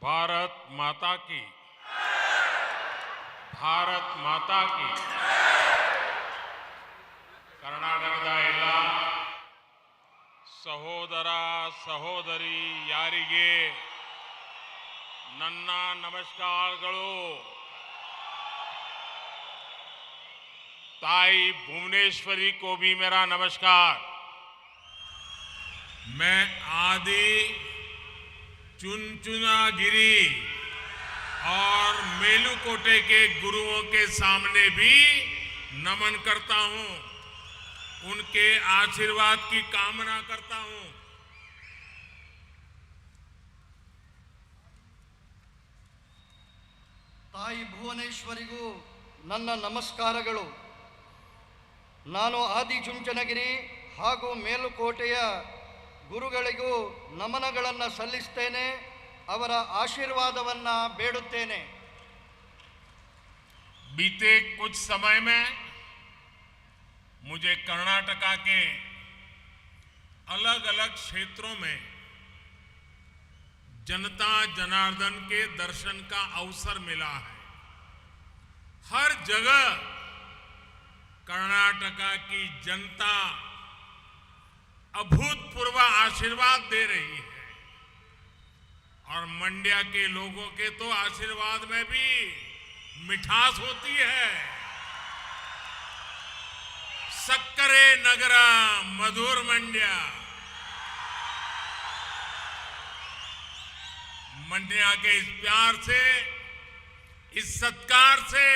भारत माता की भारत माता की ಕರ್ನಾಟಕದ ಎಲ್ಲ ಸಹೋದರ ಸಹೋದರಿ ಯಾರಿಗೆ ನನ್ನ ನಮಸ್ಕಾರಗಳು. ताई भुवनेश्वरी को भी मेरा नमस्कार. मैं आदि चुनचुनागिरी और मेलुकोटे के गुरुओं के सामने भी नमन करता हूं. उनके आशीर्वाद की कामना करता हूं. ತಾಯಿ ಭುವನೇಶ್ವರಿಗೂ ನನ್ನ ನಮಸ್ಕಾರಗಳು. ನಾನು ಆದಿಚುಂಚನಗಿರಿ ಹಾಗೂ ಮೇಲುಕೋಟೆಯ ಗುರುಗಳಿಗೂ ನಮನಗಳನ್ನು ಸಲ್ಲಿಸುತ್ತೇನೆ. ಅವರ ಆಶೀರ್ವಾದವನ್ನು ಬೇಡುತ್ತೇನೆ. बीते कुछ समय में मुझे कर्नाटका के अलग अलग क्षेत्रों में जनता जनार्दन के दर्शन का अवसर मिला है. हर जगह कर्नाटका की जनता अभूतपूर्व आशीर्वाद दे रही है और मंड्या के लोगों के तो आशीर्वाद में भी मिठास होती है. सक्करे नगरा मधुर मंड्या. मंड्या के इस प्यार से, इस सत्कार से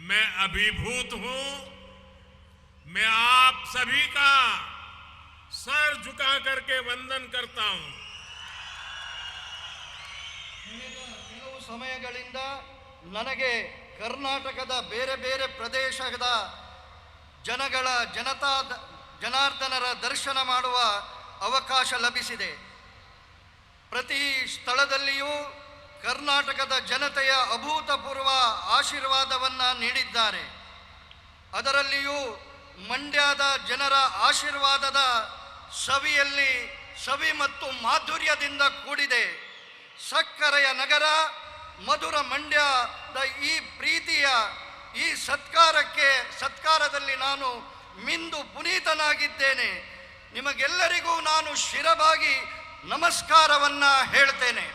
मैं अभिभूत हूं. मैं आप सभी का सर झुका करके वंदन करता हूं. ಕೆಲವು ಸಮಯಗಳಿಂದ ನನಗೆ ಕರ್ನಾಟಕದ ಬೇರೆ ಬೇರೆ ಪ್ರದೇಶದ ಜನಾರ್ದನರ ದರ್ಶನ ಮಾಡುವ ಅವಕಾಶ ಲಭಿಸಿದೆ. ಪ್ರತಿ ಸ್ಥಳದಲ್ಲಿಯೂ ಕರ್ನಾಟಕದ ಜನತೆಯ ಅಭೂತಪೂರ್ವ ಆಶೀರ್ವಾದವನ್ನು ನೀಡಿದ್ದಾರೆ. ಅದರಲ್ಲಿಯೂ ಮಂಡ್ಯದ ಜನರ ಆಶೀರ್ವಾದದ ಸವಿಯಲ್ಲಿ ಸವಿ ಮತ್ತು ಮಾಧುರ್ಯದಿಂದ ಕೂಡಿದೆ. ಸಕ್ಕರೆಯ ನಗರ ಮಧುರ ಮಂಡ್ಯದ ಈ ಪ್ರೀತಿಯ ಈ ಸತ್ಕಾರದಲ್ಲಿ ನಾನು ಮಿಂದು ಪುನೀತನಾಗಿದ್ದೇನೆ. ನಿಮಗೆಲ್ಲರಿಗೂ ನಾನು ಶಿರಬಾಗಿ ನಮಸ್ಕಾರವನ್ನು ಹೇಳ್ತೇನೆ.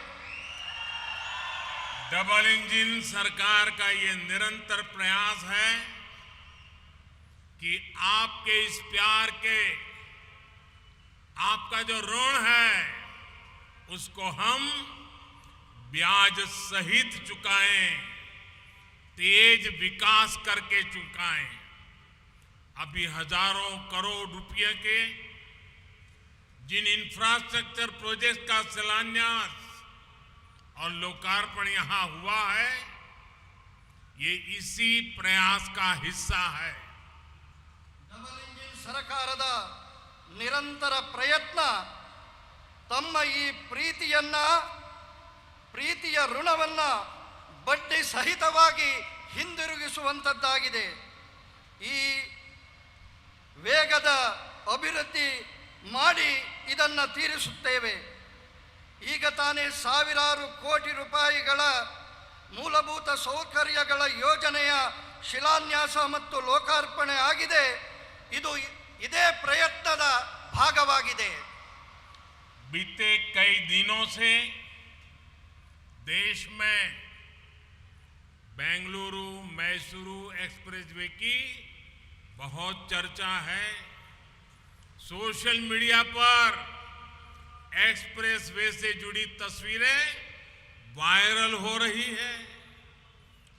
डबल इंजन सरकार का ये निरंतर प्रयास है कि आपके इस प्यार के, आपका जो ऋण है उसको हम ब्याज सहित चुकाएं, तेज विकास करके चुकाएं. अभी हजारों करोड़ रुपए के जिन इंफ्रास्ट्रक्चर प्रोजेक्ट का शिलान्यास और लोकार्पण यहां हुआ है, ये इसी प्रयास का हिस्सा है. ಡಬಲ್ ಇಂಜಿನ್ ಸರ್ಕಾರದ ನಿರಂತರ ಪ್ರಯತ್ನ ತಮ್ಮ ಈ ಪ್ರೀತಿಯ ಋಣವನ್ನು ಬಡ್ಡಿ ಸಹಿತವಾಗಿ ಹಿಂದಿರುಗಿಸುವಂಥದ್ದಾಗಿದೆ. ಈ ವೇಗದ ಅಭಿವೃದ್ಧಿ ಮಾಡಿ ಇದನ್ನು ತೀರಿಸುತ್ತೇವೆ. ಈಗ ತಾನೇ ಸಾವಿರಾರು ಕೋಟಿ ರೂಪಾಯಿಗಳ ಮೂಲಭೂತ ಸೌಕರ್ಯಗಳ ಯೋಜನೆಯ ಶಿಲಾನ್ಯಾಸ ಮತ್ತು ಲೋಕಾರ್ಪಣೆ ಆಗಿದೆ. ಇದು ಇದೇ ಪ್ರಯತ್ನದ ಭಾಗವಾಗಿದೆ. बीते कई दिनों से देश में बेंगलुरु मैसूरू एक्सप्रेसवे की बहुत चर्चा है. सोशल मीडिया पर एक्सप्रेसवे से जुड़ी तस्वीरें वायरल हो रही है.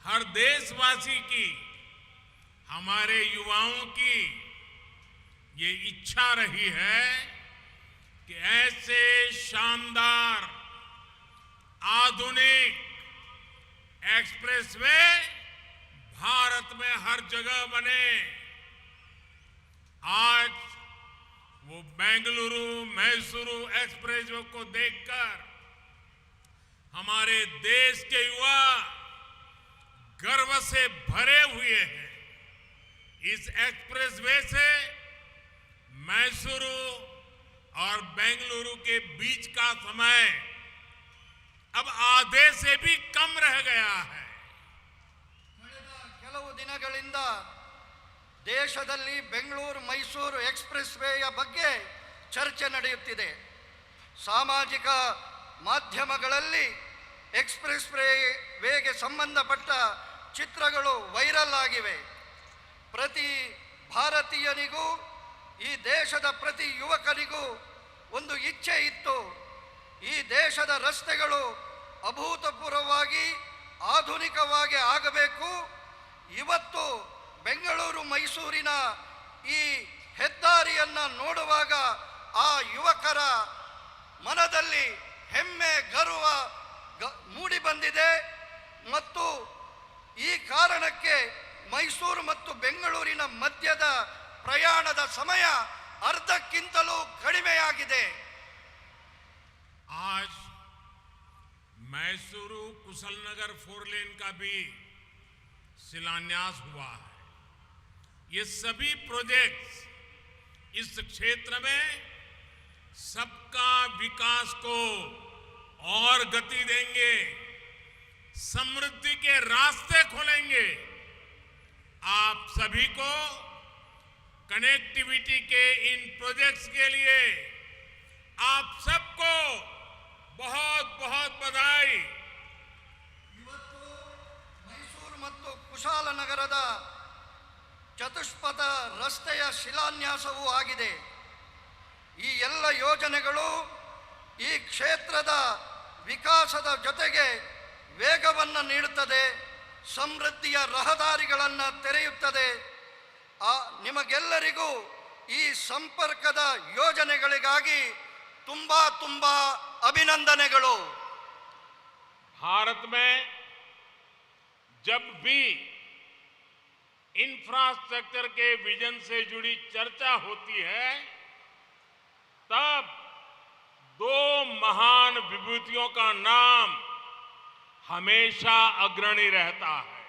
हर देशवासी की, हमारे युवाओं की ये इच्छा रही है कि ऐसे शानदार आधुनिक एक्सप्रेसवे भारत में हर जगह बने. आज वो बेंगलुरु मैसूरू एक्सप्रेसवे को देखकर हमारे देश के युवा गर्व से भरे हुए हैं. इस एक्सप्रेसवे से मैसूरू और बेंगलुरु के बीच का समय अब आधे से भी कम रह गया है। ಕಳೆದ ಕೆಲವು ದಿನಗಳಿಂದ ದೇಶದಲ್ಲಿ ಬೆಂಗಳೂರು ಮೈಸೂರು ಎಕ್ಸ್‌ಪ್ರೆಸ್ ವೇಯ ಬಗ್ಗೆ ಚರ್ಚೆ ನಡೆಯುತ್ತಿದೆ. ಸಾಮಾಜಿಕ ಮಾಧ್ಯಮಗಳಲ್ಲಿ ಎಕ್ಸ್‌ಪ್ರೆಸ್ ವೇಗೆ ಸಂಬಂಧಪಟ್ಟ ಚಿತ್ರಗಳು ವೈರಲ್ ಆಗಿವೆ. ಪ್ರತಿ ಭಾರತೀಯನಿಗೂ ಈ ದೇಶದ ಪ್ರತಿ ಯುವಕನಿಗೂ ಒಂದು ಇಚ್ಛೆ ಇತ್ತು. ಈ ದೇಶದ ರಸ್ತೆಗಳು ಅಭೂತಪೂರ್ವವಾಗಿ ಆಧುನಿಕವಾಗಿ ಆಗಬೇಕು. ಇವತ್ತು ಬೆಂಗಳೂರು ಮೈಸೂರಿನ ಈ ಹೆದ್ದಾರಿಯನ್ನು ನೋಡುವಾಗ ಆ ಯುವಕರ ಮನದಲ್ಲಿ ಹೆಮ್ಮೆ ಗರ್ವ ಮೂಡಿ ಬಂದಿದೆ. ಮತ್ತು ಈ ಕಾರಣಕ್ಕೆ ಮೈಸೂರು ಮತ್ತು ಬೆಂಗಳೂರಿನ ಮಧ್ಯದ ಪ್ರಯಾಣದ ಸಮಯ ಅರ್ಧಕ್ಕಿಂತಲೂ ಕಡಿಮೆಯಾಗಿದೆ. आज मैसूरू कुशलनगर 4 लेन का भी शिलान्यास हुआ है। ये सभी प्रोजेक्ट्स इस क्षेत्र में सबका विकास को और गति देंगे, समृद्धि के रास्ते खोलेंगे। आप सभी को कनेक्टिविटी के इन प्रोजेक्ट्स के लिए आप सबको बहुत बहुत बधाई। ಇವತ್ತು ಮೈಸೂರು ಮತ್ತು ಕುಶಾಲನಗರದ ಚತುಷ್ಪಥ ರಸ್ತೆಯ ಶಿಲಾನ್ಯಾಸವೂ ಆಗಿದೆ. ಈ ಎಲ್ಲ ಯೋಜನೆಗಳು ಈ ಕ್ಷೇತ್ರದ ವಿಕಾಸದ ಜೊತೆಗೆ ವೇಗವನ್ನು ನೀಡುತ್ತದೆ, ಸಮೃದ್ಧಿಯ ರಹದಾರಿಗಳನ್ನು ತೆರೆಯುತ್ತದೆ. ನಿಮಗೆಲ್ಲರಿಗೂ ಈ ಸಂಪರ್ಕದ ಯೋಜನೆಗಳಿಗಾಗಿ ತುಂಬಾ ತುಂಬಾ अभिनंदनेಗಳು. भारत में जब भी इंफ्रास्ट्रक्चर के विजन से जुड़ी चर्चा होती है तब दो महान विभूतियों का नाम हमेशा अग्रणी रहता है।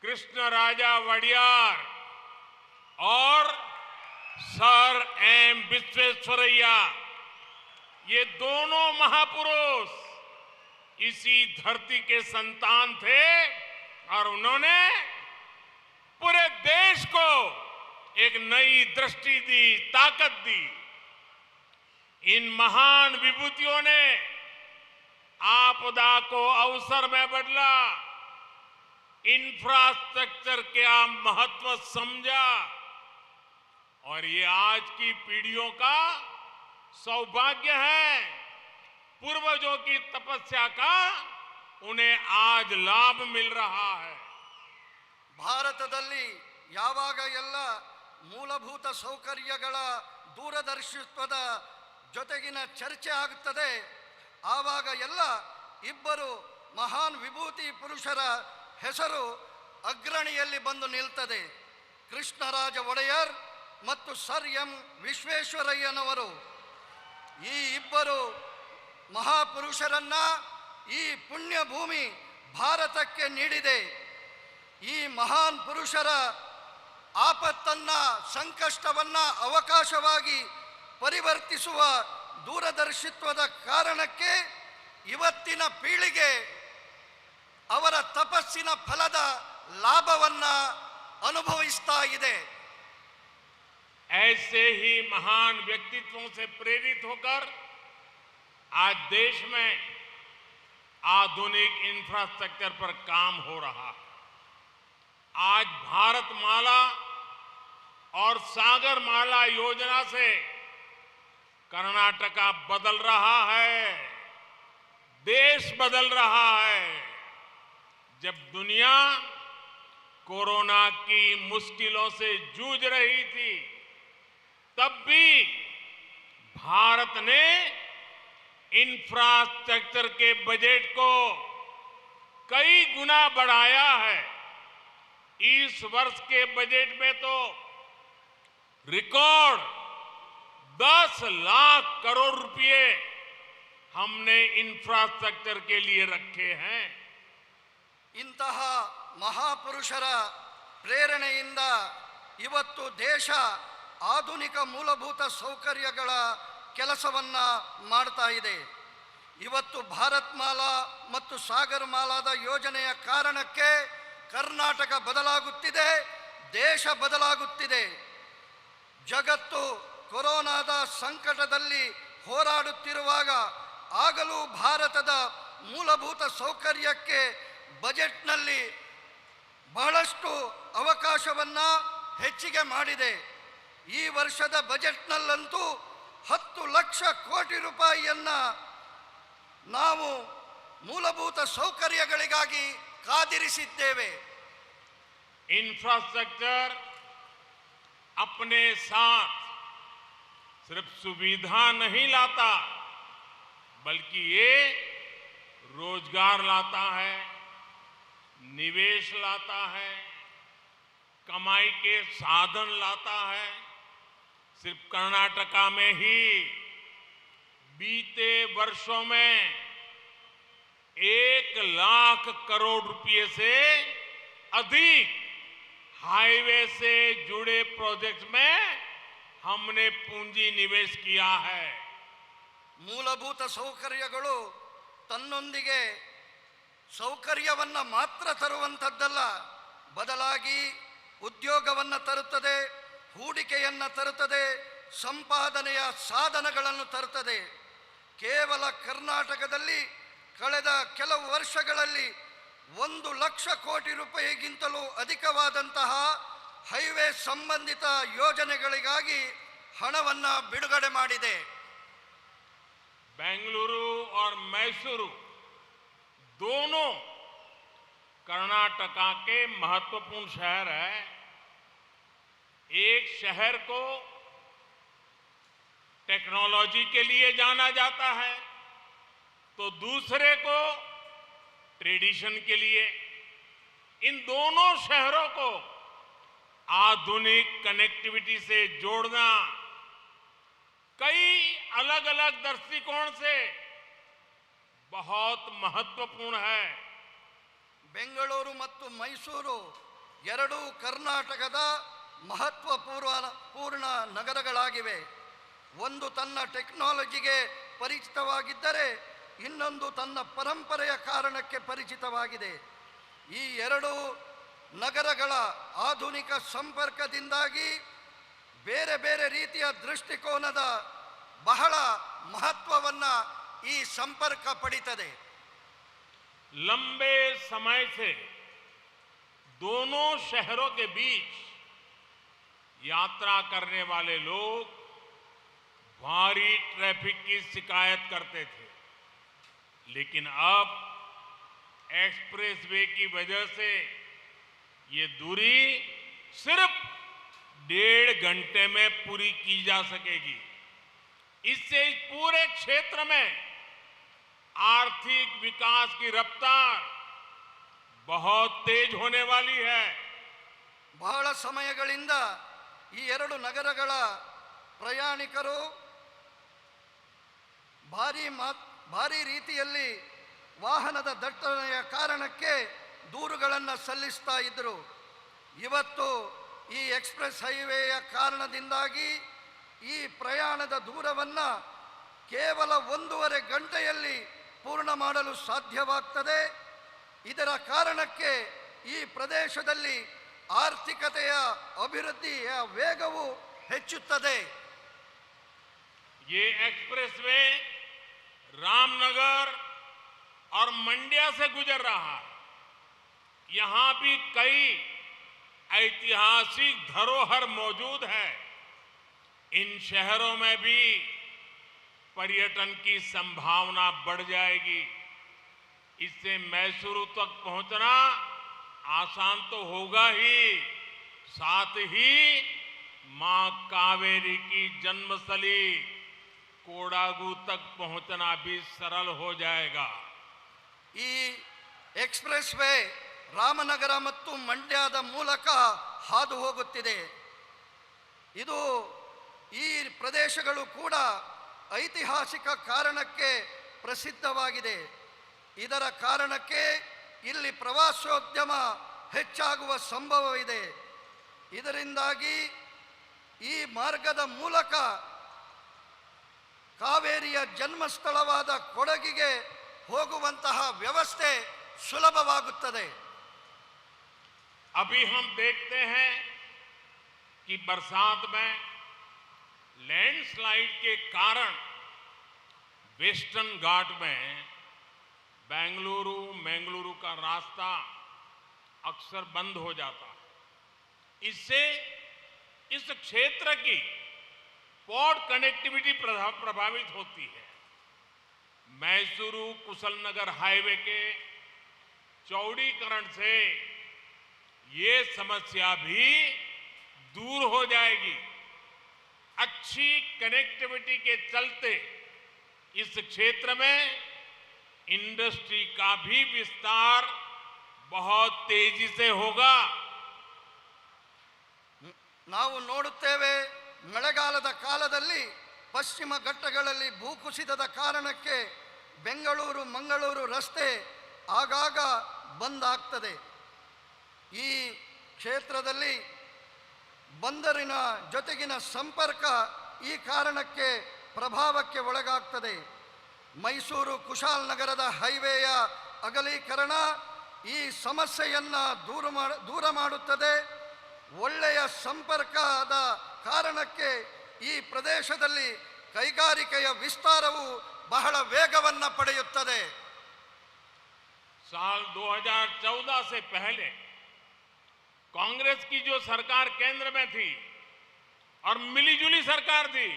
कृष्णराजा वडियार और सर एम विश्वेश्वरैया, ये दोनों महापुरुष इसी धरती के संतान थे और उन्होंने पूरे देश को एक नई दृष्टि दी, ताकत दी। इन महान विभूतियों ने आपदा को अवसर में बदला, इंफ्रास्ट्रक्चर का महत्व समझा और ये आज की पीढ़ियों का सौभाग्य है। पूर्वजों की तपस्या का उन्हें आज लाभ मिल रहा है। ಭಾರತದಲ್ಲಿ ಯಾವಾಗ ಎಲ್ಲ ಮೂಲಭೂತ ಸೌಕರ್ಯಗಳ ದೂರದರ್ಶಿತ್ವದ ಜೊತೆಗಿನ ಚರ್ಚೆ ಆಗುತ್ತದೆ ಆವಾಗ ಎಲ್ಲ ಇಬ್ಬರು ಮಹಾನ್ ವಿಭೂತಿ ಪುರುಷರ ಹೆಸರು ಅಗ್ರಣಿಯಲ್ಲಿ ಬಂದು ನಿಲ್ತದೆ. ಕೃಷ್ಣರಾಜ ಒಡೆಯರ್ ಮತ್ತು ಸರ್ ಎಂ ವಿಶ್ವೇಶ್ವರಯ್ಯನವರು. ಈ ಇಬ್ಬರು ಮಹಾಪುರುಷರನ್ನ ಈ ಪುಣ್ಯ ಭೂಮಿ ಭಾರತಕ್ಕೆ ನೀಡಿದೆ. ಈ ಮಹಾನ್ ಪುರುಷರ ಆಪತ್ತನ್ನ, ಸಂಕಷ್ಟವನ್ನ ಅವಕಾಶವಾಗಿ ಪರಿವರ್ತಿಸುವ ದೂರದರ್ಶಿತ್ವದ ಕಾರಣಕ್ಕೆ ಇವತ್ತಿನ ಪೀಳಿಗೆ ಅವರ ತಪಸ್ಸಿನ ಫಲದ ಲಾಭವನ್ನ ಅನುಭವಿಸ್ತಾ ಇದೆ. ऐसे ही महान व्यक्तित्वों से प्रेरित होकर आज देश में आधुनिक इंफ्रास्ट्रक्चर पर काम हो रहा है। आज भारत माला और सागर माला योजना से कर्नाटका बदल रहा है, देश बदल रहा है। जब दुनिया कोरोना की मुश्किलों से जूझ रही थी तब भी भारत ने इंफ्रास्ट्रक्चर के बजट को कई गुना बढ़ाया है। इस वर्ष के बजट में तो रिकॉर्ड 10 लाख करोड़ रुपए हमने इंफ्रास्ट्रक्चर के लिए रखे हैं। ಇಂತಹ ಮಹಾಪುರುಷರ ಪ್ರೇರಣೆಯಿಂದ ಇವತ್ತು ದೇಶ ಆಧುನಿಕ ಮೂಲಭೂತ ಸೌಕರ್ಯಗಳ ಕೆಲಸವನ್ನ ಮಾಡ್ತಾ ಇದೆ. ಇವತ್ತು ಭಾರತ್ ಮಾಲಾ ಮತ್ತು ಸಾಗರ್ ಮಾಲಾದ ಯೋಜನೆಯ ಕಾರಣಕ್ಕೆ ಕರ್ನಾಟಕ ಬದಲಾಗುತ್ತಿದೆ, ದೇಶ ಬದಲಾಗುತ್ತಿದೆ. ಜಗತ್ತು ಕೊರೋನಾದ ಸಂಕಟದಲ್ಲಿ ಹೋರಾಡುತ್ತಿರುವಾಗ ಆಗಲೂ ಭಾರತದ ಮೂಲಭೂತ ಸೌಕರ್ಯಕ್ಕೆ ಬಜೆಟ್ನಲ್ಲಿ ಬಹಳಷ್ಟು ಅವಕಾಶವನ್ನು ಹೆಚ್ಚಿಗೆ ಮಾಡಿದೆ. ಈ ವರ್ಷದ ಬಜೆಟ್ನಲ್ಲಂತೂ 10 ಲಕ್ಷ ಕೋಟಿ ರೂಪಾಯಿಯನ್ನು ನಾವು ಮೂಲಭೂತ ಸೌಕರ್ಯಗಳಿಗಾಗಿ ಕಾದಿರಿಸಿದ್ದೇವೆ. इंफ्रास्ट्रक्चर अपने साथ सिर्फ सुविधा नहीं लाता, बल्कि ये रोजगार लाता है, निवेश लाता है, कमाई के साधन लाता है. सिर्फ कर्नाटका में ही बीते वर्षों में 1 लाख करोड़ रुपए से अधिक हाईवे से जुड़े प्रोजेक्ट्स में हमने पूंजी निवेश किया है. ಮೂಲಭೂತ ಸೌಕರ್ಯಗಳು ತನ್ನೊಂದಿಗೆ ಸೌಕರ್ಯವನ್ನು ಮಾತ್ರ ತರುವಂಥದ್ದಲ್ಲ, ಬದಲಾಗಿ ಉದ್ಯೋಗವನ್ನು ತರುತ್ತದೆ, ಹೂಡಿಕೆಯನ್ನು ತರುತ್ತದೆ, ಸಂಪಾದನೆಯ ಸಾಧನಗಳನ್ನು ತರುತ್ತದೆ. ಕೇವಲ ಕರ್ನಾಟಕದಲ್ಲಿ ಕಳೆದ ಕೆಲವು ವರ್ಷಗಳಲ್ಲಿ 1 ಲಕ್ಷ ಕೋಟಿ ರೂಪಾಯಿಗಿಂತಲೂ ಅಧಿಕವಾದಂತಹ ಹೈವೇ ಸಂಬಂಧಿತ ಯೋಜನೆಗಳಿಗಾಗಿ ಹಣವನ್ನು ಬಿಡುಗಡೆ ಮಾಡಿದೆ. बेंगलुरु और मैसूरू दोनों कर्नाटका के महत्वपूर्ण शहर है. एक शहर को टेक्नोलॉजी के लिए जाना जाता है तो दूसरे को ट्रेडिशन के लिए. इन दोनों शहरों को आधुनिक कनेक्टिविटी से जोड़ना कई अलग अलग दृष्टिकोण से बहुत महत्वपूर्ण है. ಬೆಂಗಳೂರು ಮತ್ತು ಮೈಸೂರು ಎರಡೂ ಕರ್ನಾಟಕದ ಮಹತ್ವಪೂರ್ಣ ನಗರಗಳಾಗಿವೆ. ಒಂದು ತನ್ನ ಟೆಕ್ನಾಲಜಿಗೆ ಪರಿಚಿತವಾಗಿದ್ದರೆ ಇನ್ನೊಂದು ತನ್ನ ಪರಂಪರೆಯ ಕಾರಣಕ್ಕೆ ಪರಿಚಿತವಾಗಿದೆ. ಈ ಎರಡು ನಗರಗಳ ಆಧುನಿಕ ಸಂಪರ್ಕದಿಂದಾಗಿ ಬೇರೆ ಬೇರೆ ರೀತಿಯ ದೃಷ್ಟಿಕೋನದ ಬಹಳ ಮಹತ್ವವನ್ನು ಈ ಸಂಪರ್ಕ ಪಡಿತದೆ. लंबे समय से दोनों शहरों के बीच यात्रा करने वाले लोग भारी ट्रैफिक की शिकायत करते थे, लेकिन अब एक्सप्रेसवे की वजह से ये दूरी सिर्फ 1.5 घंटे में पूरी की जा सकेगी. इससे इस पूरे क्षेत्र में आर्थिक विकास की रफ्तार बहुत तेज होने वाली है. ಬಹಳ ಸಮಯಗಳಿಂದ ಈ ಎರಡು ನಗರಗಳ ಪ್ರಯಾಣಿಕರು ಭಾರಿ ರೀತಿಯಲ್ಲಿ ವಾಹನದ ದಟ್ಟಣೆಯ ಕಾರಣಕ್ಕೆ ದೂರುಗಳನ್ನು ಸಲ್ಲಿಸ್ತಾ ಇದ್ದರು. ಇವತ್ತು ಈ ಎಕ್ಸ್ಪ್ರೆಸ್ ಹೈವೇಯ ಕಾರಣದಿಂದಾಗಿ ಈ ಪ್ರಯಾಣದ ದೂರವನ್ನು ಕೇವಲ 1.5 ಗಂಟೆಯಲ್ಲಿ ಪೂರ್ಣ ಮಾಡಲು ಸಾಧ್ಯವಾಗ್ತದೆ. ಇದರ ಕಾರಣಕ್ಕೆ ಈ ಪ್ರದೇಶದಲ್ಲಿ ಆರ್ಥಿಕತೆಯ ಅಭಿವೃದ್ಧಿಯ ವೇಗವು ಹೆಚ್ಚುತ್ತದೆ. ये एक्सप्रेसवे रामनगर और मंड्या से गुजर रहा है. यहां भी कई ऐतिहासिक धरोहर मौजूद है. इन शहरों में भी पर्यटन की संभावना बढ़ जाएगी. इससे मैसूरू तक पहुंचना आसान तो होगा ही, साथ ही मां कावेरी की जन्मस्थली कोडागु तक पहुंचना भी सरल हो जाएगा. ಈ ಎಕ್ಸ್ಪ್ರೆಸ್ ವೇ ರಾಮನಗರ ಮತ್ತು ಮಂಡ್ಯದ ಮೂಲಕ ಹಾದು ಹೋಗುತ್ತಿದೆ. ಇದು ಈ ಪ್ರದೇಶಗಳು ಕೂಡ ಐತಿಹಾಸಿಕ ಕಾರಣಕ್ಕೆ ಪ್ರಸಿದ್ಧವಾಗಿದೆ. ಇದರ ಕಾರಣಕ್ಕೆ ಇಲ್ಲಿ ಪ್ರವಾಸೋದ್ಯಮ ಹೆಚ್ಚಾಗುವ ಸಂಭವವಿದೆ. ಇದರಿಂದಾಗಿ ಈ ಮಾರ್ಗದ ಮೂಲಕ ಕಾವೇರಿಯ ಜನ್ಮಸ್ಥಳವಾದ ಕೊಡಗಿಗೆ ಹೋಗುವಂತಹ ವ್ಯವಸ್ಥೆ ಸುಲಭವಾಗುತ್ತದೆ. अभी हम देखते हैं कि बरसात में लैंडस्लाइड के कारण वेस्टर्न घाट में बेंगलुरु का रास्ता अक्सर बंद हो जाता है. इससे इस क्षेत्र की पोर्ट कनेक्टिविटी प्रभावित होती है. मैसूरू कुशलनगर हाईवे के चौड़ीकरण से ये समस्या भी दूर हो जाएगी. अच्छी कनेक्टिविटी के चलते इस क्षेत्र में इंडस्ट्री का भी विस्तार बहुत तेजी से होगा. ನಾವು ನೋಡುತ್ತೇವೆ, ಮಳೆಗಾಲದ ಕಾಲದಲ್ಲಿ ಪಶ್ಚಿಮ ಘಟ್ಟಗಳಲ್ಲಿ ಭೂಕುಸಿತದ ಕಾರಣಕ್ಕೆ ಬೆಂಗಳೂರು ಮಂಗಳೂರು ರಸ್ತೆ ಆಗಾಗ ಬಂದ್ ಆಗ್ತದೆ. ಈ ಕ್ಷೇತ್ರದಲ್ಲಿ ಬಂದರಿನ ಜೊತೆಗಿನ ಸಂಪರ್ಕ ಈ ಕಾರಣಕ್ಕೆ ಪ್ರಭಾವಕ್ಕೆ ಒಳಗಾಗ್ತದೆ. ಮೈಸೂರು ಕುಶಾಲನಗರದ ಹೈವೇಯ ಅಗಲೀಕರಣ ಈ ಸಮಸ್ಯೆಯನ್ನು ದೂರ ಮಾಡುತ್ತದೆ. ಒಳ್ಳೆಯ ಸಂಪರ್ಕದ ಕಾರಣಕ್ಕೆ ಈ ಪ್ರದೇಶದಲ್ಲಿ ಕೈಗಾರಿಕೆಯ ವಿಸ್ತಾರವು ಬಹಳ ವೇಗವನ್ನು ಪಡೆಯುತ್ತದೆ. साल 2014 से पहले कांग्रेस की जो सरकार केंद्र में थी और मिलीजुली सरकार थी,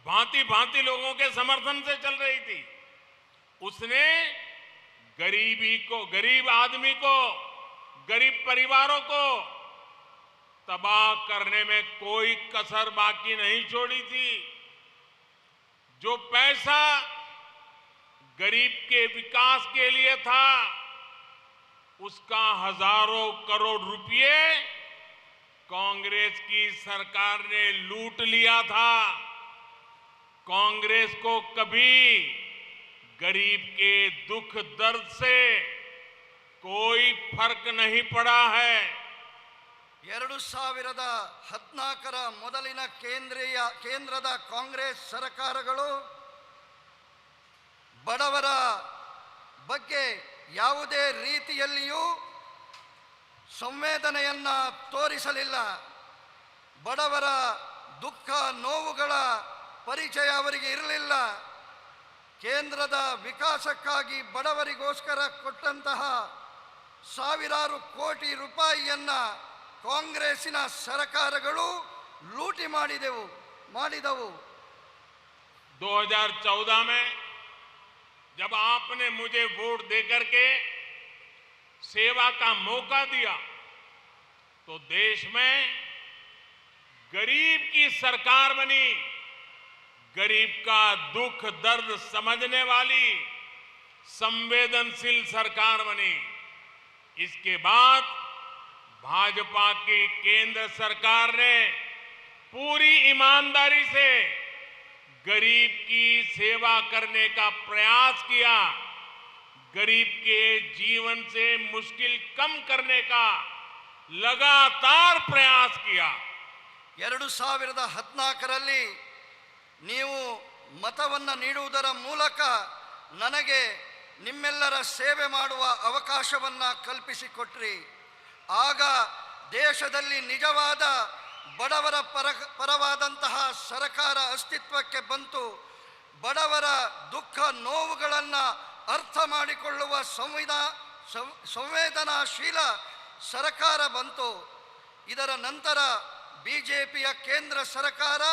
भांति भांति लोगों के समर्थन से चल रही थी, उसने गरीब आदमी को, गरीब परिवारों को तबाह करने में कोई कसर बाकी नहीं छोड़ी थी. जो पैसा गरीब के विकास के लिए था, उसका हजारों करोड़ रुपए कांग्रेस की सरकार ने लूट लिया था. कांग्रेस को कभी गरीब के दुख दर्द से कोई फर्क नहीं पड़ा है. 2014ರ ಮೊದಲಿನ ಕೇಂದ್ರದ ಕಾಂಗ್ರೆಸ್ ಸರ್ಕಾರಗಳು ಬಡವರ ಬಗ್ಗೆ ಯಾವುದೇ ರೀತಿಯಲ್ಲಿಯೂ ಸಂವೇದನೆಯನ್ನ ತೋರಿಸಲಿಲ್ಲ. ಬಡವರ ದುಃಖ ನೋವುಗಳ ಪರಿಚಯ ಅವರಿಗೆ ಇರಲಿಲ್ಲ. ಕೇಂದ್ರದ ವಿಕಾಸಕ್ಕಾಗಿ ಬಡವರಿಗೋಸ್ಕರ ಕೊಟ್ಟಂತಹ ಸಾವಿರಾರು ಕೋಟಿ ರೂಪಾಯಿಯನ್ನ ಕಾಂಗ್ರೆಸ್ಸಿನ ಸರ್ಕಾರಗಳು ಲೂಟಿ ಮಾಡಿದವು. 2014 में जब आपने मुझे वोट देकर के सेवा का मौका दिया तो देश में गरीब की सरकार बनी. गरीब का दुख दर्द समझने वाली संवेदनशील सरकार बनी. इसके बाद भाजपा की केंद्र सरकार ने पूरी ईमानदारी से गरीब की सेवा करने का प्रयास किया. गरीब के जीवन से मुश्किल कम करने का लगातार प्रयास किया. 2014ರಲ್ಲಿ ನೀವು ಮತವನ್ನು ನೀಡುವುದರ ಮೂಲಕ ನನಗೆ ನಿಮ್ಮೆಲ್ಲರ ಸೇವೆ ಮಾಡುವ ಅವಕಾಶವನ್ನು ಕಲ್ಪಿಸಿಕೊಟ್ರಿ. ಆಗ ದೇಶದಲ್ಲಿ ನಿಜವಾದ ಬಡವರ ಪರವಾದಂತಹ ಸರ್ಕಾರ ಅಸ್ತಿತ್ವಕ್ಕೆ ಬಂತು. ಬಡವರ ದುಃಖ ನೋವುಗಳನ್ನು ಅರ್ಥ ಮಾಡಿಕೊಳ್ಳುವ ಸಂವೇದನಾಶೀಲ ಸರ್ಕಾರ ಬಂತು. ಇದರ ನಂತರ ಬಿಜೆಪಿಯ ಕೇಂದ್ರ ಸರ್ಕಾರ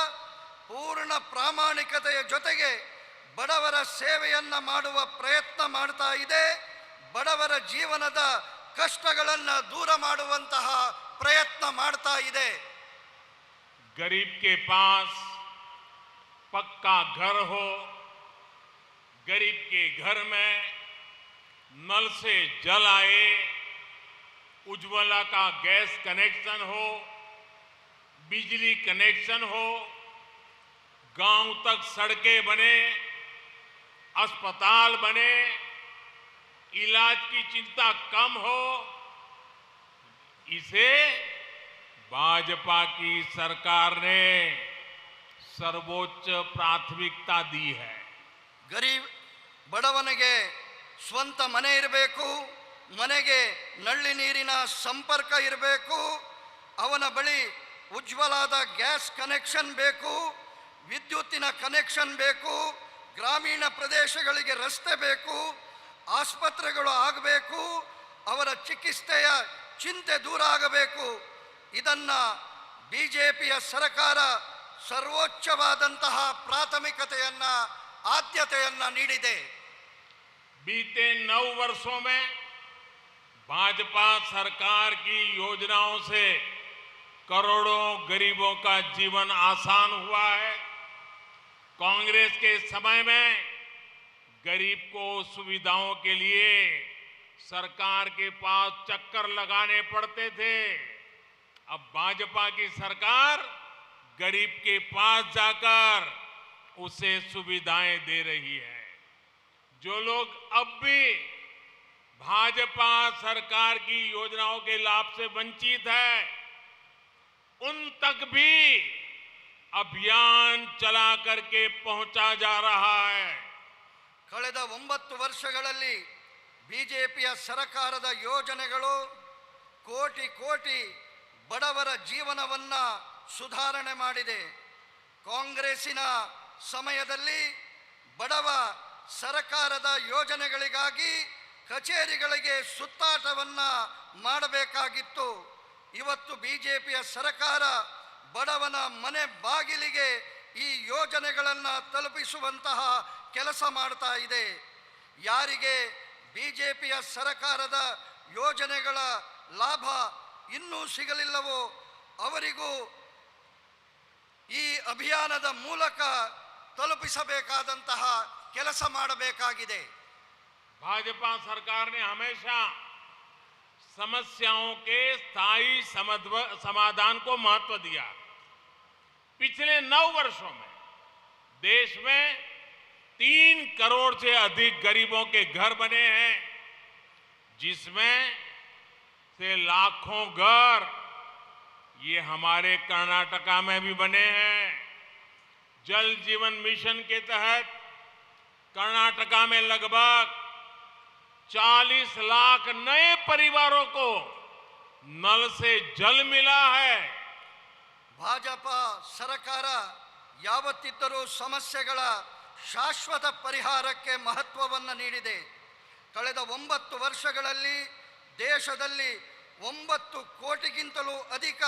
ಪೂರ್ಣ ಪ್ರಾಮಾಣಿಕತೆಯ ಜೊತೆಗೆ ಬಡವರ ಸೇವೆಯನ್ನು ಮಾಡುವ ಪ್ರಯತ್ನ ಮಾಡ್ತಾ ಇದೆ. ಬಡವರ ಜೀವನದ ಕಷ್ಟಗಳನ್ನು ದೂರ ಮಾಡುವಂತಹ ಪ್ರಯತ್ನ ಮಾಡ್ತಾ ಇದೆ. गरीब के पास पक्का घर हो, गरीब के घर में नल से जल आए, उज्ज्वला का गैस कनेक्शन हो, बिजली कनेक्शन हो, गांव तक सड़कें बने, अस्पताल बने, इलाज की चिंता कम हो, इसे भाजपा की सरकार ने सर्वोच्च प्राथमिकता दी है। ಗರೀಬ್ ಬಡವನಿಗೆ ಸ್ವಂತ ಮನೆ ಇರಬೇಕು, ಮನೆಗೆ ನಲ್ಲಿ ನೀರಿನ ಸಂಪರ್ಕ ಇರಬೇಕು, ಅವನ ಬಳಿ ಉಜ್ವಲಾದ ಗ್ಯಾಸ್ ಕನೆಕ್ಷನ್ ಬೇಕು, ವಿದ್ಯುತ್ತಿನ ಕನೆಕ್ಷನ್ ಬೇಕು, ಗ್ರಾಮೀಣ ಪ್ರದೇಶಗಳಿಗೆ ರಸ್ತೆ ಬೇಕು, ಆಸ್ಪತ್ರೆಗಳು ಆಗಬೇಕು, ಅವರ ಚಿಕಿತ್ಸೆಯ ಚಿಂತೆ ದೂರ ಆಗಬೇಕು. ಇದನ್ನ ಬಿಜೆಪಿಯ ಸರ್ಕಾರ ಸರ್ವೋಚ್ಚವಾದಂತಹ ಪ್ರಾಥಮಿಕತೆಯನ್ನ ಆದ್ಯತೆಯನ್ನ ನೀಡಿದೆ. बीते 9 वर्षों में भाजपा सरकार की योजनाओं से करोड़ों गरीबों का जीवन आसान हुआ है। कांग्रेस के समय में गरीब को सुविधाओं के लिए सरकार के पास चक्कर लगाने पड़ते थे। अब भाजपा की सरकार गरीब के पास जाकर उसे सुविधाएं दे रही है। जो लोग अब भी भाजपा सरकार की योजनाओं के लाभ से वंचित है, उन तक भी अभियान चला करके पहुंचा जा रहा है। ಕಳೆದ 9 ವರ್ಷಗಳಲ್ಲಿ ಬಿಜೆಪಿಯ ಸರ್ಕಾರದ ಯೋಜನೆಗಳು ಕೋಟಿ ಕೋಟಿ ಬಡವರ ಜೀವನವನ್ನ ಸುಧಾರಣೆ ಮಾಡಿದೆ. ಕಾಂಗ್ರೆಸ್ಸಿನ ಸಮಯದಲ್ಲಿ ಬಡವ ಸರ್ಕಾರದ ಯೋಜನೆಗಳಿಗಾಗಿ ಕಚೇರಿಗಳಿಗೆ ಸುತ್ತಾಟವನ್ನ ಮಾಡಬೇಕಾಗಿತ್ತು. ಇವತ್ತು ಬಿಜೆಪಿಯ ಸರ್ಕಾರ ಬಡವನ ಮನೆ ಬಾಗಿಲಿಗೆ ಈ ಯೋಜನೆಗಳನ್ನು ತಲುಪಿಸುವಂತಹ ಕೆಲಸ ಮಾಡ್ತಾ ಇದೆ. ಯಾರಿಗೆ ಬಿಜೆಪಿಯ ಸರ್ಕಾರದ ಯೋಜನೆಗಳ ಲಾಭ ಇನ್ನೂ ಸಿಗಲಿಲ್ಲವೋ ಅವರಿಗೂ ಈ ಅಭಿಯಾನದ ಮೂಲಕ ತಲುಪಿಸಬೇಕಾದಂತಹ ಕೆಲಸ ಮಾಡಬೇಕಾಗಿದೆ. भाजपा सरकार ने हमेशा समस्याओं के स्थायी समाधान को महत्व दिया। पिछले 9 वर्षों में देश में 3 करोड़ से अधिक गरीबों के घर बने हैं, जिसमें से लाखों घर ये हमारे कर्नाटका में भी बने हैं। जल जीवन मिशन के तहत कर्नाटका में लगभग 40 लाख नए परिवारों को नल से जल मिला है। ಭಾಜಪಾ ಸರ್ಕಾರ ಯಾವತ್ತಿದ್ದರೂ ಸಮಸ್ಯೆಗಳ ಶಾಶ್ವತ ಪರಿಹಾರಕ್ಕೆ ಮಹತ್ವವನ್ನು ನೀಡಿದೆ. ಕಳೆದ 9 ವರ್ಷಗಳಲ್ಲಿ ದೇಶದಲ್ಲಿ 9 ಕೋಟಿಗಿಂತಲೂ ಅಧಿಕ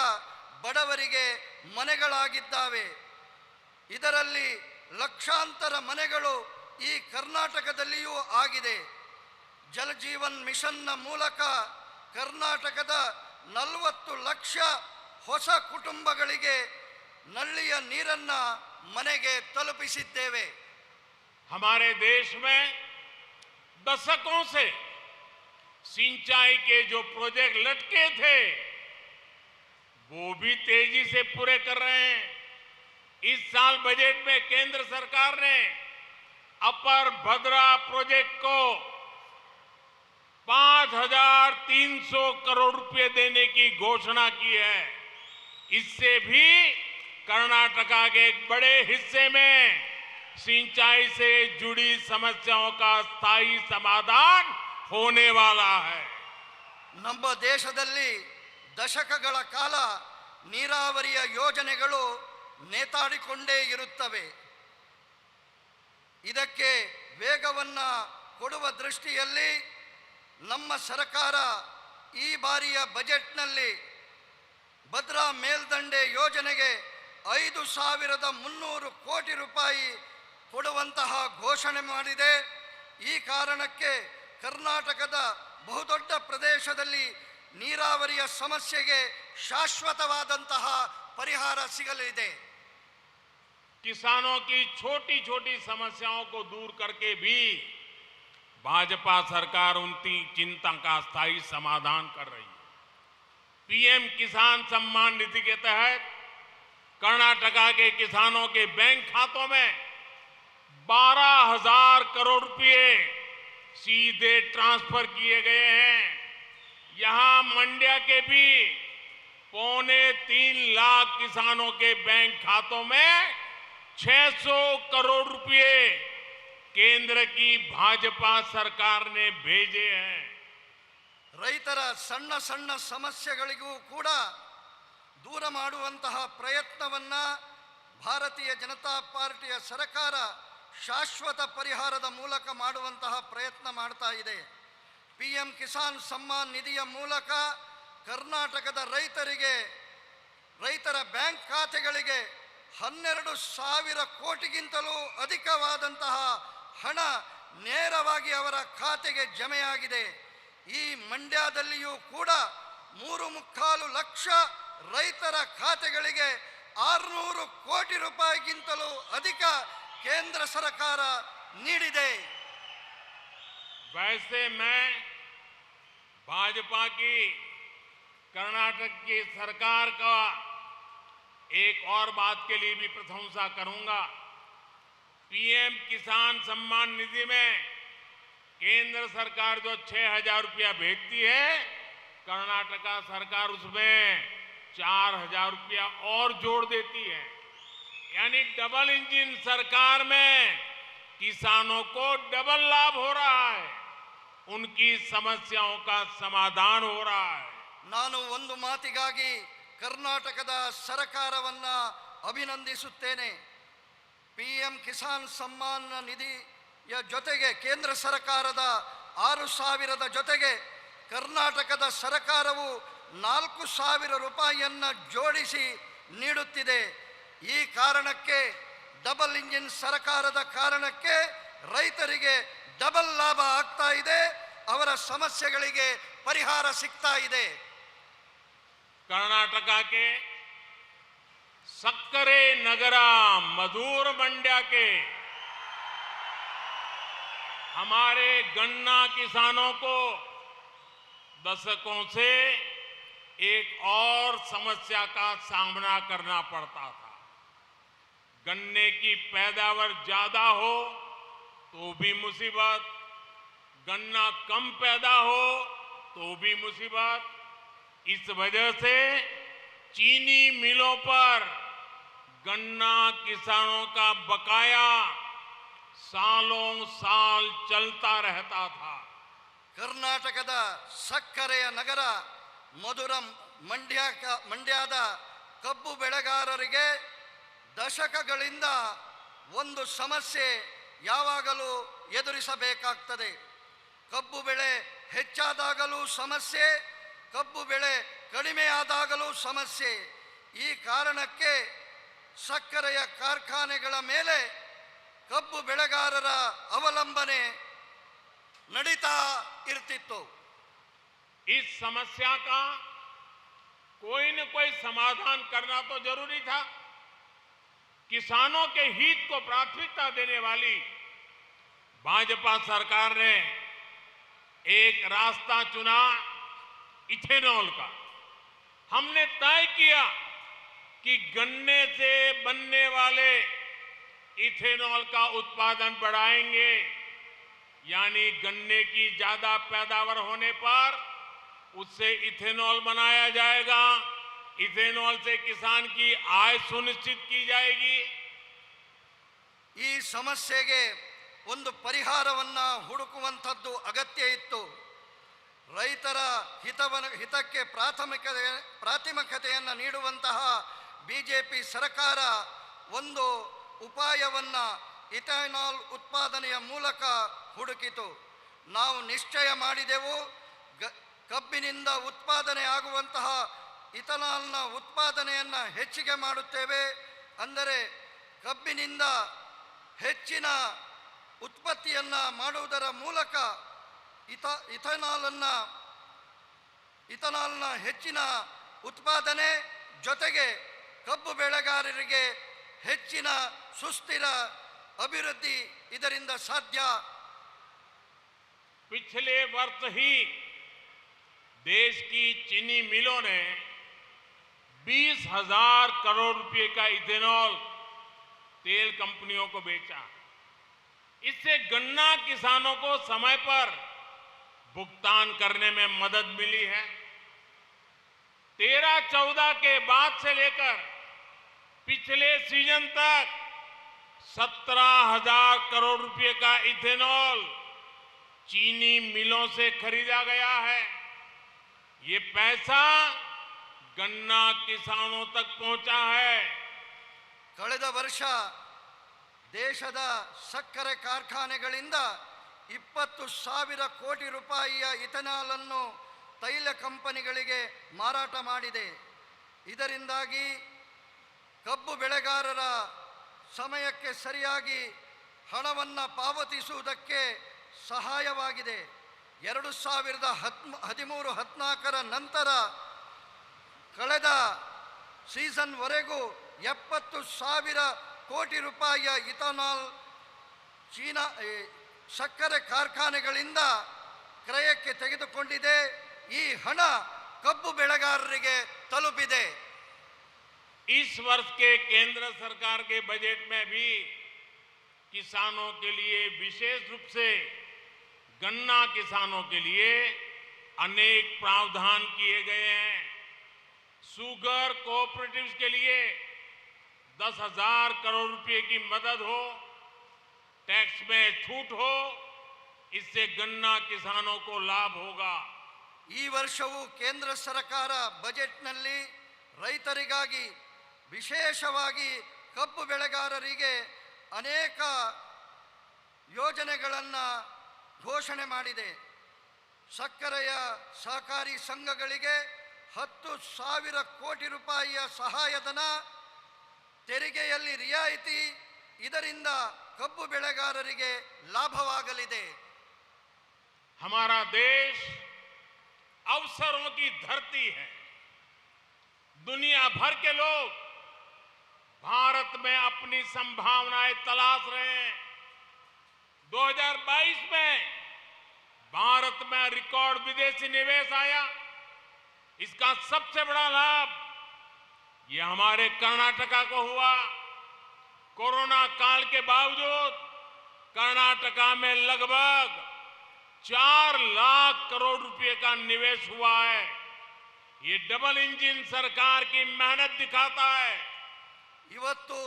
ಬಡವರಿಗೆ ಮನೆಗಳಾಗಿದ್ದಾವೆ. ಇದರಲ್ಲಿ ಲಕ್ಷಾಂತರ ಮನೆಗಳು ಈ ಕರ್ನಾಟಕದಲ್ಲಿಯೂ ಆಗಿದೆ. ಜಲ್ ಜೀವನ್ ಮಿಷನ್ನ ಮೂಲಕ ಕರ್ನಾಟಕದ 40 ಲಕ್ಷ ಹೊಸ ಕುಟುಂಬಗಳಿಗೆ ನಲ್ಲಿಯ ನೀರನ್ನ ಮನೆಗೆ ತಲುಪಿಸಿದ್ದೇವೆ. हमारे देश में दशकों से सिंचाई के जो प्रोजेक्ट लटके थे वो भी तेजी से पूरे कर रहे हैं। इस साल बजट में केंद्र सरकार ने अपर भद्रा प्रोजेक्ट को 5,300 करोड़ रुपए देने की घोषणा की है। इससे भी कर्नाटका के एक बड़े हिस्से में सिंचाई से जुड़ी समस्याओं का स्थायी समाधान होने वाला है। ನಮ್ಮ ದೇಶದಲ್ಲಿ ದಶಕಗಳ ಕಾಲ ನೀರಾವರಿಯ ಯೋಜನೆಗಳು ನೇತಾಡಿಕೊಂಡೇ ಇರುತ್ತವೆ. ಇದಕ್ಕೆ ವೇಗವನ್ನ ಕೊಡುವ ದೃಷ್ಟಿಯಲ್ಲಿ ನಮ್ಮ ಸರ್ಕಾರ ಈ ಬಾರಿಯ ಬಜೆಟ್ನಲ್ಲಿ ಭದ್ರಾ ಮೇಲ್ದಂಡೆ ಯೋಜನೆಗೆ 5,300 ಕೋಟಿ ರೂಪಾಯಿ ಕೊಡುವಂತಹ ಘೋಷಣೆ ಮಾಡಿದೆ. ಈ ಕಾರಣಕ್ಕೆ ಕರ್ನಾಟಕದ ಬಹುದೊಡ್ಡ ಪ್ರದೇಶದಲ್ಲಿ ನೀರಾವರಿಯ ಸಮಸ್ಯೆಗೆ ಶಾಶ್ವತವಾದಂತಹ ಪರಿಹಾರ ಸಿಗಲಿದೆ. किसानों की छोटी छोटी समस्याओं को दूर करके भी भाजपा सरकार उनकी चिंता का स्थायी समाधान कर रही है। पीएम किसान सम्मान निधि के तहत कर्नाटका के किसानों के बैंक खातों में 12,000 करोड़ रुपए सीधे ट्रांसफर किए गए हैं। यहां मंड्या के भी 2.25 लाख किसानों के बैंक खातों में 600 करोड़ रुपए केंद्र की भाजपा सरकार ने भेजे हैं। ರೈತರ ಸಣ್ಣ ಸಣ್ಣ ಸಮಸ್ಯೆಗಳಿಗೂ ಕೂಡ ದೂರ ಮಾಡುವಂತಹ ಪ್ರಯತ್ನವನ್ನ ಭಾರತೀಯ ಜನತಾ ಪಾರ್ಟಿಯ ಸರ್ಕಾರ ಶಾಶ್ವತ ಪರಿಹಾರದ ಮೂಲಕ ಮಾಡುವಂತಹ ಪ್ರಯತ್ನ ಮಾಡ್ತಾ ಇದೆ. PM ಕಿಸಾನ್ ಸಮ್ಮಾನ್ ನಿಧಿಯ ಮೂಲಕ ಕರ್ನಾಟಕದ ರೈತರ ಬ್ಯಾಂಕ್ ಖಾತೆಗಳಿಗೆ 12,000 ಕೋಟಿಗಿಂತಲೂ ಅಧಿಕವಾದಂತಹ ಹಣ ನೇರವಾಗಿ ಅವರ ಖಾತೆಗೆ ಜಮೆಯಾಗಿದೆ. ಈ ಮಂಡ್ಯದಲ್ಲಿಯೂ ಕೂಡ 3.25 ಲಕ್ಷ ರೈತರ ಖಾತೆಗಳಿಗೆ 600 ಕೋಟಿ ರೂಪಾಯಿಗಿಂತಲೂ ಅಧಿಕ ಕೇಂದ್ರ ಸರ್ಕಾರ ನೀಡಿದೆ. वैसे मैं भाजपा की कर्नाटक की सरकार का एक और बात के लिए भी प्रशंसा करूंगा। PM किसान सम्मान निधि में केंद्र सरकार जो 6,000 रुपया भेजती है, कर्नाटका सरकार उसमें 4,000 रुपया और जोड़ देती है। यानी डबल इंजन सरकार में किसानों को डबल लाभ हो रहा है, उनकी समस्याओं का समाधान हो रहा है। ನಾನು ಒಂದು ಮಾತಿಗಾಗಿ ಕರ್ನಾಟಕದ ಸರ್ಕಾರವನ್ನ ಅಭಿನಂದಿಸುತ್ತೇನೆ. PM ಕಿಸಾನ್ ಸಮ್ಮಾನ್ ನಿಧಿಯ ಜೊತೆಗೆ ಕೇಂದ್ರ ಸರ್ಕಾರದ 6,000 ಜೊತೆಗೆ ಕರ್ನಾಟಕದ ಸರ್ಕಾರವು 4,000 ರೂಪಾಯಿಯನ್ನು ಜೋಡಿಸಿ ನೀಡುತ್ತಿದೆ. ಈ ಕಾರಣಕ್ಕೆ ಡಬಲ್ ಇಂಜಿನ್ ಸರ್ಕಾರದ ಕಾರಣಕ್ಕೆ ರೈತರಿಗೆ ಡಬಲ್ ಲಾಭ ಆಗ್ತಾ ಇದೆ, ಅವರ ಸಮಸ್ಯೆಗಳಿಗೆ ಪರಿಹಾರ ಸಿಗ್ತಾ ಇದೆ. कर्नाटका के सक्करे नगरा मधुर मंड्या के हमारे गन्ना किसानों को दशकों से एक और समस्या का सामना करना पड़ता था। गन्ने की पैदावार ज्यादा हो तो भी मुसीबत, गन्ना कम पैदा हो तो भी मुसीबत। इस वजह से चीनी मिलों पर गन्ना किसानों का बकाया सालों साल चलता रहता था। ಕರ್ನಾಟಕದ ಸಕ್ಕರೆಯ ನಗರ ಮಧುರ ಮಂಡ್ಯದ ಕಬ್ಬು ಬೆಳೆಗಾರರಿಗೆ ದಶಕಗಳಿಂದ ಒಂದು ಸಮಸ್ಯೆ ಯಾವಾಗಲೂ ಎದುರಿಸಬೇಕಾಗ್ತದೆ. ಕಬ್ಬು ಬೆಳೆ ಹೆಚ್ಚಾದಾಗಲೂ ಸಮಸ್ಯೆ, ಕಬ್ಬು ಬೆಳೆ ಕಡಿಮೆಯಾದಾಗಲೂ ಸಮಸ್ಯೆ. ಈ ಕಾರಣಕ್ಕೆ ಸಕ್ಕರೆಯ ಕಾರ್ಖಾನೆಗಳ ಮೇಲೆ ಕಬ್ಬು ಬೆಳೆಗಾರರ ಅವಲಂಬನೆ ನಡೀತಾ ಇರ್ತಿತ್ತು. इस समस्या का कोई न कोई समाधान करना तो जरूरी था। किसानों के हित को प्राथमिकता देने वाली भाजपा सरकार ने एक रास्ता चुना, इथेनॉल का। हमने तय किया कि गन्ने से बनने वाले इथेनॉल का उत्पादन बढ़ाएंगे, यानी गन्ने की ज्यादा पैदावार होने पर उससे इथेनॉल बनाया जाएगा। इथेनॉल से किसान की आय सुनिश्चित की जाएगी। ಈ ಸಮಸ್ಯೆಗೆ ಒಂದು ಪರಿಹಾರವನ್ನ ಹುಡುಕುವಂಥದ್ದು ಅಗತ್ಯ ಇತ್ತು. ರೈತರ ಹಿತಕ್ಕೆ ಪ್ರಾಥಮಿಕತೆಯನ್ನು ನೀಡುವಂತಹ ಬಿಜೆಪಿ ಸರ್ಕಾರ ಒಂದು ಉಪಾಯವನ್ನ ಇಥೆನಾಲ್ ಉತ್ಪಾದನೆಯ ಮೂಲಕ ಹುಡುಕಿತು. ನಾವು ನಿಶ್ಚಯ ಮಾಡಿದೆವು, ಕಬ್ಬಿನಿಂದ ಉತ್ಪಾದನೆ ಆಗುವಂತಹ ಇಥೆನಾಲ್ನ ಉತ್ಪಾದನೆಯನ್ನು ಹೆಚ್ಚಿಗೆ ಮಾಡುತ್ತೇವೆ. ಅಂದರೆ ಕಬ್ಬಿನಿಂದ ಹೆಚ್ಚಿನ ಉತ್ಪತ್ತಿಯನ್ನು ಮಾಡುವುದರ ಮೂಲಕ ಇಥೆನಾಲ್ನ ಹೆಚ್ಚಿನ ಉತ್ಪಾದನೆ ಜೊತೆಗೆ ಕಬ್ಬು ಬೆಳೆಗಾರರಿಗೆ ಹೆಚ್ಚಿನ ಸುಸ್ಥಿರ ಅಭಿವೃದ್ಧಿ ಇದರಿಂದ ಸಾಧ್ಯ. पिछले वर्ष ही देश की चीनी मिलों ने 20,000 करोड़ रुपए का इथेनॉल तेल कंपनियों को बेचा। इससे गन्ना किसानों को समय पर भुगतान करने में मदद मिली है। 13-14 के बाद से लेकर पिछले सीजन तक 17,000 करोड़ रुपए का इथेनॉल चीनी मिलों से खरीदा गया है। ये पैसा गन्ना किसानों तक पहुंचा है। ಕಳೆದ ವರ್ಷ ದೇಶದ ಸಕ್ಕರೆ ಕಾರ್ಖಾನೆಗಳಿಂದ 20,000 ಕೋಟಿ ರೂಪಾಯಿಯ ಇಥೆನಾಲ್ ಅನ್ನು ತೈಲ ಕಂಪನಿಗಳಿಗೆ ಮಾರಾಟ ಮಾಡಿದೆ. ಇದರಿಂದಾಗಿ ಕಬ್ಬು ಬೆಳೆಗಾರರ ಸಮಯಕ್ಕೆ ಸರಿಯಾಗಿ ಹಣವನ್ನು ಪಾವತಿಸುವುದಕ್ಕೆ ಸಹಾಯವಾಗಿದೆ. 2013-14ರ ನಂತರ ಕಳೆದ ಸೀಸನ್ವರೆಗೂ 70,000 ಕೋಟಿ ರೂಪಾಯಿಯ ಇಥೆನಾಲ್ ಚೀನಾ ಸಕ್ಕರೆ ಕಾರ್ಖಾನೆಗಳಿಂದ ಕ್ರಯಕ್ಕೆ ತೆಗೆದುಕೊಂಡಿದೆ. ಈ ಹಣ ಕಬ್ಬು ಬೆಳೆಗಾರರಿಗೆ ತಲುಪಿದೆ. इस वर्ष के केंद्र सरकार के बजट में भी किसानों के लिए विशेष रूप से गन्ना किसानों के लिए अनेक प्रावधान किए गए हैं। शुगर कोऑपरेटिव्स के लिए 10,000 करोड़ रुपए की मदद हो, टैक्स में छूट हो, इससे गन्ना किसानों को लाभ होगा। ಈ ವರ್ಷವೂ ಕೇಂದ್ರ ಸರ್ಕಾರ ಬಜೆಟ್ನಲ್ಲಿ ರೈತರಿಗಾಗಿ ವಿಶೇಷವಾಗಿ ಕಬ್ಬು ಬೆಳೆಗಾರರಿಗೆ ಅನೇಕ ಯೋಜನೆಗಳನ್ನು ಘೋಷಣೆ ಮಾಡಿದೆ. ಸಕ್ಕರೆಯ ಸಹಕಾರಿ ಸಂಘಗಳಿಗೆ 10,000 ಕೋಟಿ ರೂಪಾಯಿಯ ಸಹಾಯಧನ, ತೆರಿಗೆಯಲ್ಲಿ ರಿಯಾಯಿತಿ, ಇದರಿಂದ ಕಬ್ಬು ಬೆಳೆಗಾರರಿಗೆ ಲಾಭವಾಗಲಿದೆ. हमारा देश अवसरों की धरती है। दुनिया भर के लोग भारत में अपनी संभावनाएं तलाश रहे हैं। 2022 में भारत में रिकॉर्ड विदेशी निवेश आया। इसका सबसे बड़ा लाभ ये हमारे कर्नाटका को हुआ। कोरोना काल के बावजूद कर्नाटका में लगभग 4 लाख करोड़ रुपए का निवेश हुआ है। ये डबल इंजन सरकार की मेहनत दिखाता है। ಇವತ್ತು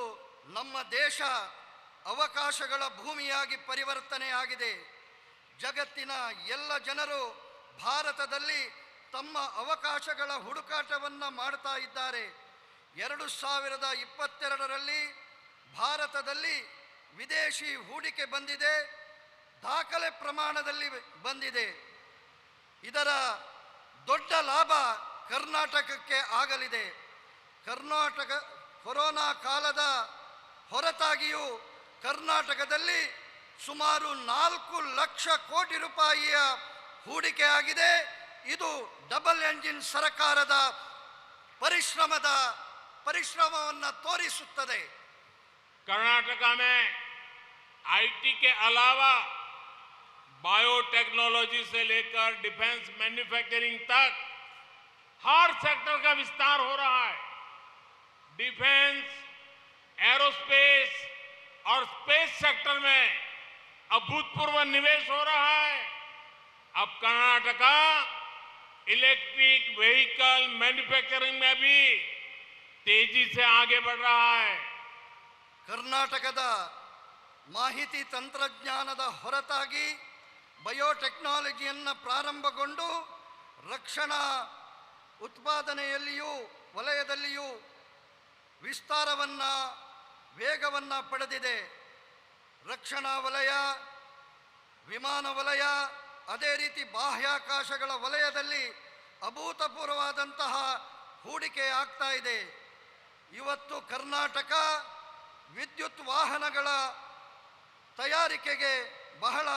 ನಮ್ಮ ದೇಶ ಅವಕಾಶಗಳ ಭೂಮಿಯಾಗಿ ಪರಿವರ್ತನೆಯಾಗಿದೆ. ಜಗತ್ತಿನ ಎಲ್ಲ ಜನರು ಭಾರತದಲ್ಲಿ ತಮ್ಮ ಅವಕಾಶಗಳ ಹುಡುಕಾಟವನ್ನು ಮಾಡ್ತಾ ಇದ್ದಾರೆ. 2022ರಲ್ಲಿ ಭಾರತದಲ್ಲಿ ವಿದೇಶಿ ಹೂಡಿಕೆ ಬಂದಿದೆ, ದಾಖಲೆ ಪ್ರಮಾಣದಲ್ಲಿ ಬಂದಿದೆ. ಇದರ ದೊಡ್ಡ ಲಾಭ ಕರ್ನಾಟಕಕ್ಕೆ ಆಗಲಿದೆ. ಕರ್ನಾಟಕ ಕೊರೋನಾ ಕಾಲದ ಹೊರತಾಗಿಯೂ ಕರ್ನಾಟಕದಲ್ಲಿ ಸುಮಾರು 4 ಲಕ್ಷ ಕೋಟಿ ರೂಪಾಯಿಯ ಹೂಡಿಕೆ ಆಗಿದೆ. ಇದು ಡಬಲ್ ಎಂಜಿನ್ ಸರ್ಕಾರದ ಪರಿಶ್ರಮವನ್ನು ತೋರಿಸುತ್ತದೆ. कर्नाटका में आईटी के अलावा बायोटेक्नोलॉजी से लेकर डिफेंस मैन्युफैक्चरिंग तक हर सेक्टर का विस्तार हो रहा है। डिफेंस, एरोस्पेस और स्पेस सेक्टर में अभूतपूर्व निवेश हो रहा है। अब कर्नाटका इलेक्ट्रिक व्हीकल मैन्युफैक्चरिंग में भी तेजी से आगे बढ़ रहा है। ಕರ್ನಾಟಕದ ಮಾಹಿತಿ ತಂತ್ರಜ್ಞಾನದ ಹೊರತಾಗಿ ಬಯೋಟೆಕ್ನಾಲಜಿಯನ್ನು ಪ್ರಾರಂಭಗೊಂಡು ರಕ್ಷಣಾ ಉತ್ಪಾದನೆಯಲ್ಲಿಯೂ ವಲಯದಲ್ಲಿಯೂ ವೇಗವನ್ನು ಪಡೆದಿದೆ. ರಕ್ಷಣಾ ವಲಯ, ವಿಮಾನ ವಲಯ, ಅದೇ ರೀತಿ ಬಾಹ್ಯಾಕಾಶಗಳ ವಲಯದಲ್ಲಿ ಅಭೂತಪೂರ್ವವಾದಂತಹ ಹೂಡಿಕೆ ಆಗ್ತಾ ಇದೆ. ಇವತ್ತು ಕರ್ನಾಟಕ ವಿದ್ಯುತ್ ವಾಹನಗಳ ತಯಾರಿಕೆಗೆ ಬಹಳ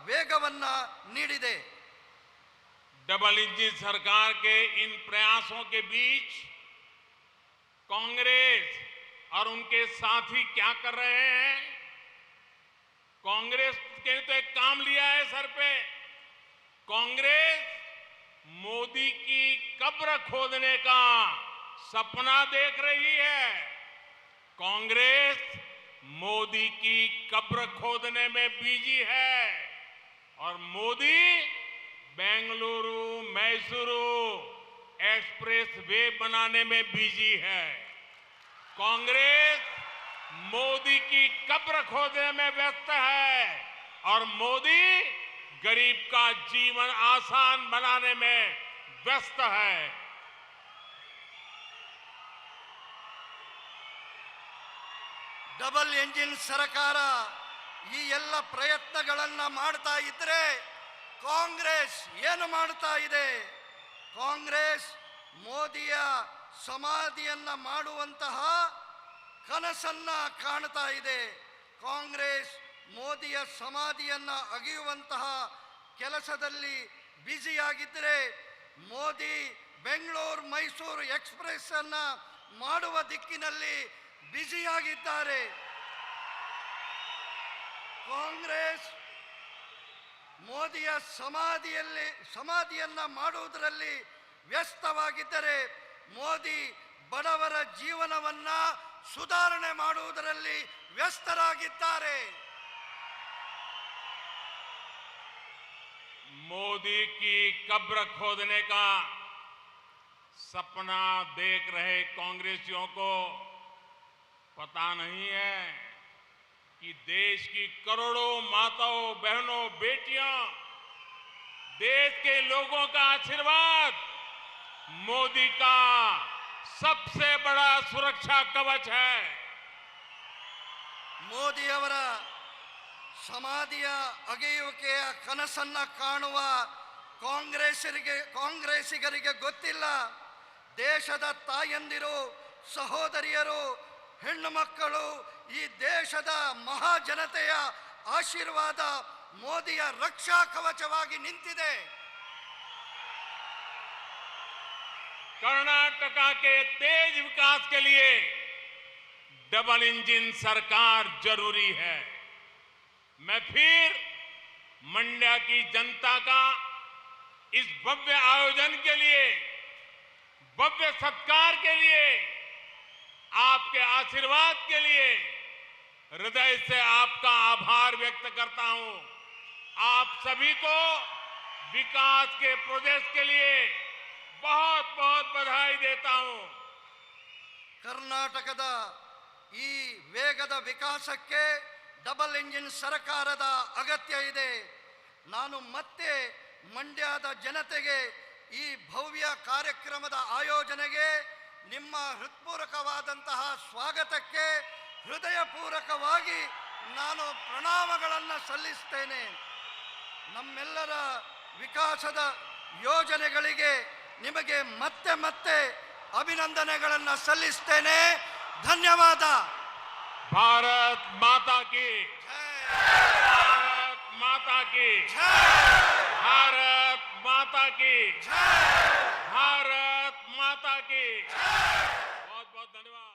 ವೇಗವನ್ನು ನೀಡಿದೆ. डबल इंजन सरकार के इन प्रयासों के बीच कांग्रेस और उनके साथी क्या कर रहे हैं? कांग्रेस ने तो एक काम लिया है सर पे। कांग्रेस मोदी की कब्र खोदने का सपना देख रही है। कांग्रेस मोदी की कब्र खोदने में बिजी है और मोदी बेंगलुरु मैसूरू एक्सप्रेस वे बनाने में बिजी है। कांग्रेस मोदी की कब्र खोदने में व्यस्त है और मोदी गरीब का जीवन आसान बनाने में व्यस्त है। ಡಬಲ್ ಎಂಜಿನ್ ಸರ್ಕಾರ ಈ ಎಲ್ಲ ಪ್ರಯತ್ನಗಳನ್ನ ಮಾಡ್ತಾ ಇದ್ರೆ ಕಾಂಗ್ರೆಸ್ ಏನು ಮಾಡ್ತಾ ಇದೆ? ಕಾಂಗ್ರೆಸ್ ಮೋದಿಯ ಸಮಾಧಿಯನ್ನ ಮಾಡುವಂತಹ ಕನಸನ್ನ ಕಾಣ್ತಾ ಇದೆ. ಕಾಂಗ್ರೆಸ್ ಮೋದಿಯ ಸಮಾಧಿಯನ್ನ ಅಗೆಯುವಂತಹ ಕೆಲಸದಲ್ಲಿ ಬ್ಯುಸಿಯಾಗಿದ್ದರೆ ಮೋದಿ ಬೆಂಗಳೂರು ಮೈಸೂರು ಎಕ್ಸ್ಪ್ರೆಸ್ ಅನ್ನ ಮಾಡುವ ದಿಕ್ಕಿನಲ್ಲಿ ಬ್ಯುಸಿಯಾಗಿದ್ದಾರೆ. ಕಾಂಗ್ರೆಸ್ ಮೋದಿಯ ಸಮಾಧಿಯನ್ನ ಮಾಡುವುದರಲ್ಲಿ ವ್ಯಸ್ತವಾಗಿದ್ದರೆ ಮೋದಿ ಬಡವರ ಜೀವನವನ್ನ ಸುಧಾರಣೆ ಮಾಡುವುದರಲ್ಲಿ ವ್ಯಸ್ತರಾಗಿದ್ದಾರೆ. मोदी की कब्र खोदने का सपना देख रहे कांग्रेसियों को पता नहीं है कि देश की करोड़ों माताओं बहनों बेटियां, देश के लोगों का आशीर्वाद मोदी का सबसे बड़ा सुरक्षा कवच है। ಮೋದಿಯವರ ಸಮಾಧಿಯ ಅಗೆಯುವಿಕೆಯ ಕನಸನ್ನ ಕಾಣುವ ಕಾಂಗ್ರೆಸ್ಸಿಗರಿಗೆ ಗೊತ್ತಿಲ್ಲ, ದೇಶದ ತಾಯಂದಿರು, ಸಹೋದರಿಯರು, ಹೆಣ್ಣು ಮಕ್ಕಳು, ಈ ದೇಶದ ಮಹಾಜನತೆಯ ಆಶೀರ್ವಾದ ಮೋದಿಯ ರಕ್ಷಾ ಕವಚವಾಗಿ ನಿಂತಿದೆ. कर्नाटका के तेज विकास के लिए डबल इंजन सरकार जरूरी है। मैं फिर मंड्या की जनता का इस भव्य आयोजन के लिए, भव्य सत्कार के लिए, आपके आशीर्वाद के लिए हृदय से आपका आभार व्यक्त करता हूं। आप सभी को विकास के प्रोजेक्ट के लिए बहुत बहुत बधाई देता हूं। ಕರ್ನಾಟಕದ ಈ ವೇಗದ ವಿಕಾಸಕ್ಕೆ ಡಬಲ್ ಇಂಜಿನ್ ಸರ್ಕಾರದ ಅಗತ್ಯ ಇದೆ. ನಾನು ಮತ್ತೆ ಮಂಡ್ಯದ ಜನತೆಗೆ ಈ ಭವ್ಯ ಕಾರ್ಯಕ್ರಮದ ಆಯೋಜನೆಗೆ ನಿಮ್ಮ ಹೃತ್ಪೂರ್ವಕವಾದಂತಹ ಸ್ವಾಗತಕ್ಕೆ ಹೃದಯಪೂರ್ವಕವಾಗಿ ನಾನು ಪ್ರಣಾಮಗಳನ್ನು ಸಲ್ಲಿಸ್ತೇನೆ. ನಮ್ಮೆಲ್ಲರ ವಿಕಾಸದ ಯೋಜನೆಗಳಿಗೆ ನಿಮಗೆ ಮತ್ತೆ ಮತ್ತೆ ಅಭಿನಂದನೆಗಳನ್ನು ಸಲ್ಲಿಸ್ತೇನೆ. ಧನ್ಯವಾದ. भारत माता की ಜೈ. भारत माता की ಜೈ. भारत माता की ಜೈ. भारत माता की ಜೈ.